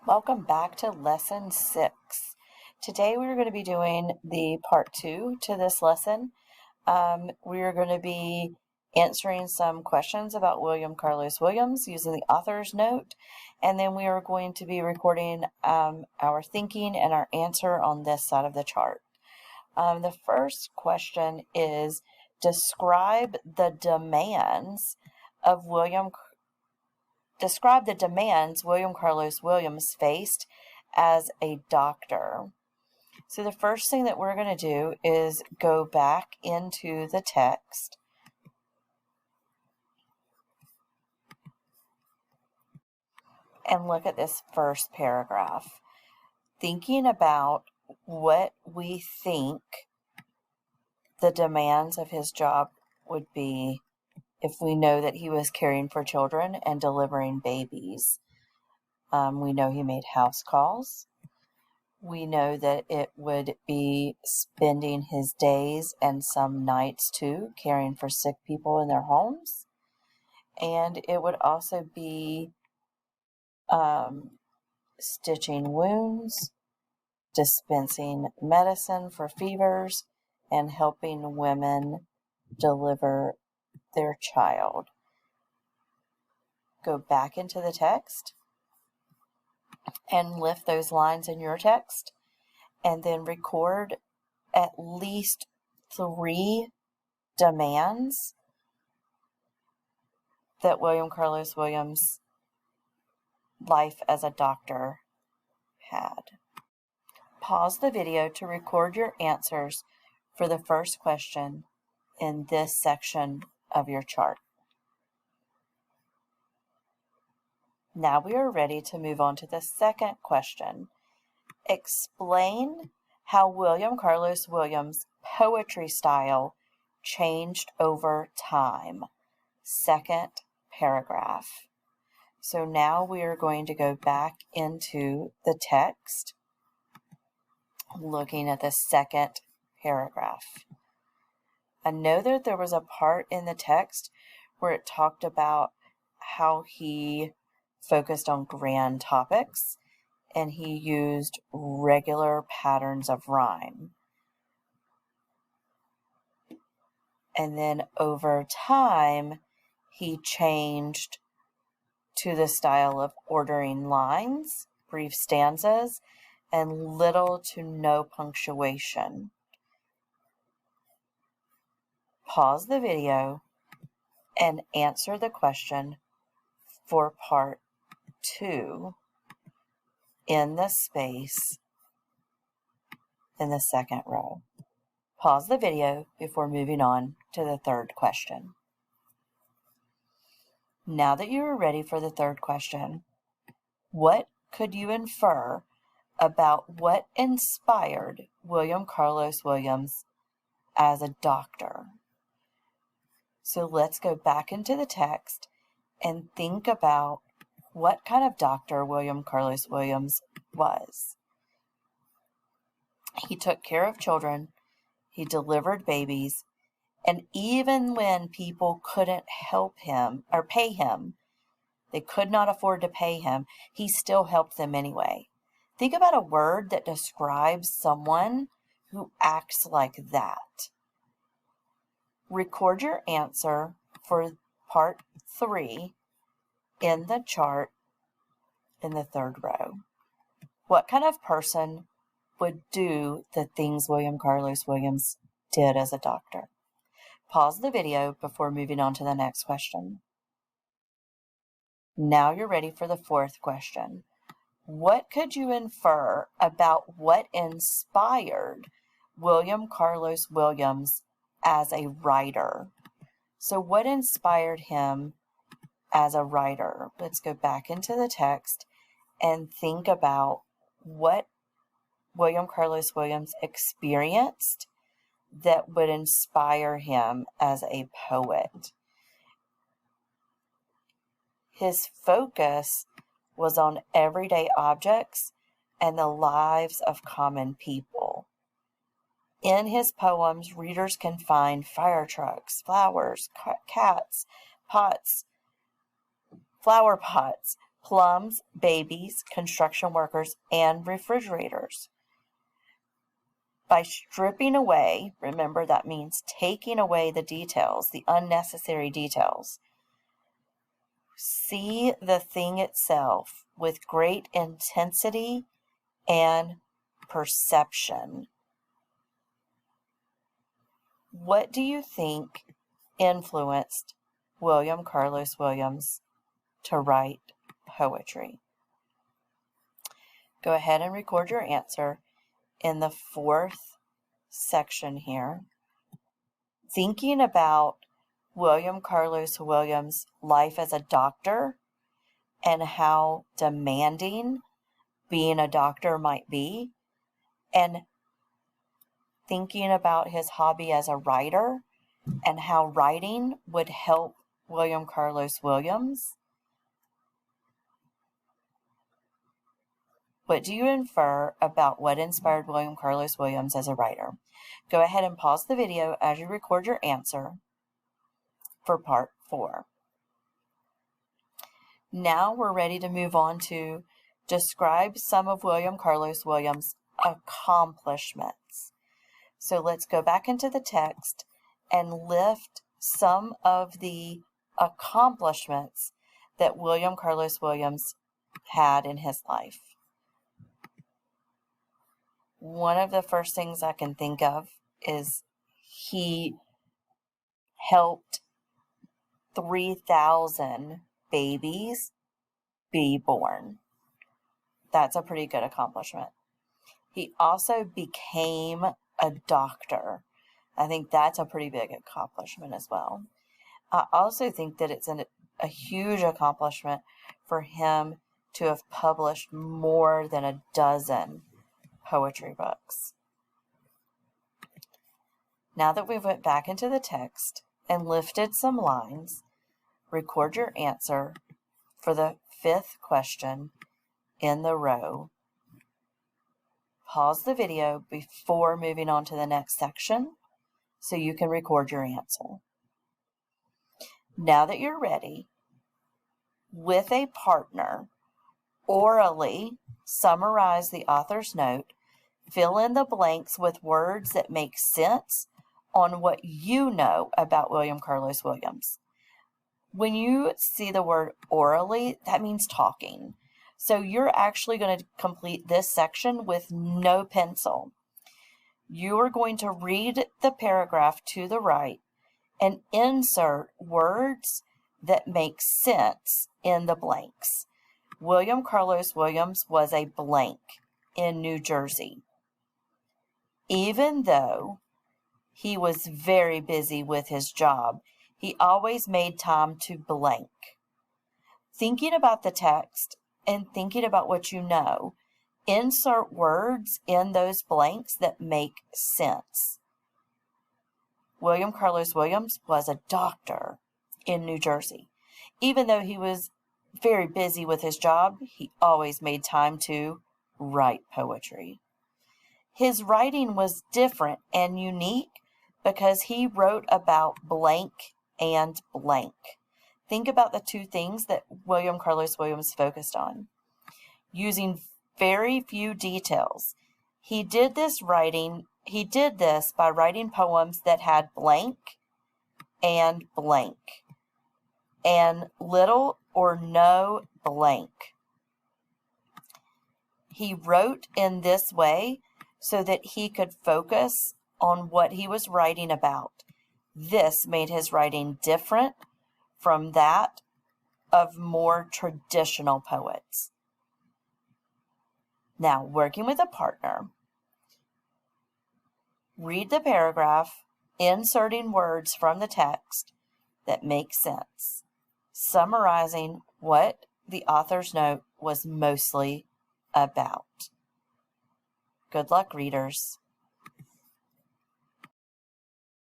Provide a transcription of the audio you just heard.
Welcome back to Lesson 6. Today we're going to be doing the part 2 to this lesson. We're going to be answering some questions about William Carlos Williams using the author's note, and then we are going to be recording our thinking and our answer on this side of the chart. The first question is, describe the demands William Carlos Williams faced as a doctor. So the first thing that we're going to do is go back into the text and look at this first paragraph, thinking about what we think the demands of his job would be if we know that he was caring for children and delivering babies. We know he made house calls. We know that it would be spending his days and some nights too caring for sick people in their homes. And it would also be stitching wounds, dispensing medicine for fevers, and helping women deliver their child. Go back into the text and lift those lines in your text, and then record at least 3 demands that William Carlos Williams' life as a doctor had. Pause the video to record your answers for the first question in this section of your chart. Now we are ready to move on to the second question. Explain how William Carlos Williams' poetry style changed over time. Second paragraph. So now we are going to go back into the text, looking at the second paragraph. I know that there was a part in the text where it talked about how he focused on grand topics and he used regular patterns of rhyme. And then over time, he changed to the style of ordering lines, brief stanzas, and little to no punctuation. Pause the video and answer the question for part 2 in the space in the second row. Pause the video before moving on to the third question. Now that you are ready for the third question, what could you infer about what inspired William Carlos Williams as a doctor? So let's go back into the text and think about what kind of doctor William Carlos Williams was. He took care of children, he delivered babies, and even when people couldn't help him or pay him, they could not afford to pay him, he still helped them anyway. Think about a word that describes someone who acts like that. Record your answer for part 3 in the chart in the third row. What kind of person would do the things William Carlos Williams did as a doctor? Pause the video before moving on to the next question. Now you're ready for the fourth question. What could you infer about what inspired William Carlos Williams as a writer? So what inspired him as a writer? Let's go back into the text and think about what William Carlos Williams experienced that would inspire him as a poet. His focus was on everyday objects and the lives of common people. In his poems, readers can find fire trucks, flowers, cats, pots, flower pots, plums, babies, construction workers, and refrigerators. By stripping away, remember that means taking away the details, the unnecessary details. See the thing itself with great intensity and perception. What do you think influenced William Carlos Williams to write poetry? Go ahead and record your answer in the fourth section here. Thinking about William Carlos Williams' life as a doctor and how demanding being a doctor might be, and thinking about his hobby as a writer and how writing would help William Carlos Williams. What do you infer about what inspired William Carlos Williams as a writer? Go ahead and pause the video as you record your answer for part 4. Now we're ready to move on to describe some of William Carlos Williams' accomplishments. So let's go back into the text and lift some of the accomplishments that William Carlos Williams had in his life. One of the first things I can think of is he helped 3,000 babies be born. That's a pretty good accomplishment. He also became a doctor. I think that's a pretty big accomplishment as well. I also think that it's a huge accomplishment for him to have published more than a dozen poetry books. Now that we went back into the text and lifted some lines, record your answer for the 5th question in the row. Pause the video before moving on to the next section so you can record your answer. Now that you're ready, with a partner, orally summarize the author's note, fill in the blanks with words that make sense on what you know about William Carlos Williams. When you see the word orally, that means talking. So you're actually going to complete this section with no pencil. You are going to read the paragraph to the right and insert words that make sense in the blanks. William Carlos Williams was a blank in New Jersey. Even though he was very busy with his job, he always made time to blank. Thinking about the text and thinking about what you know, insert words in those blanks that make sense. William Carlos Williams was a doctor in New Jersey. Even though he was very busy with his job, he always made time to write poetry. His writing was different and unique because he wrote about blank and blank. Think about the two things that William Carlos Williams focused on. Using very few details. He did this by writing poems that had blank and blank and little or no blank. He wrote in this way so that he could focus on what he was writing about. This made his writing different from that of more traditional poets. Now, working with a partner, read the paragraph, inserting words from the text that make sense, summarizing what the author's note was mostly about. Good luck, readers.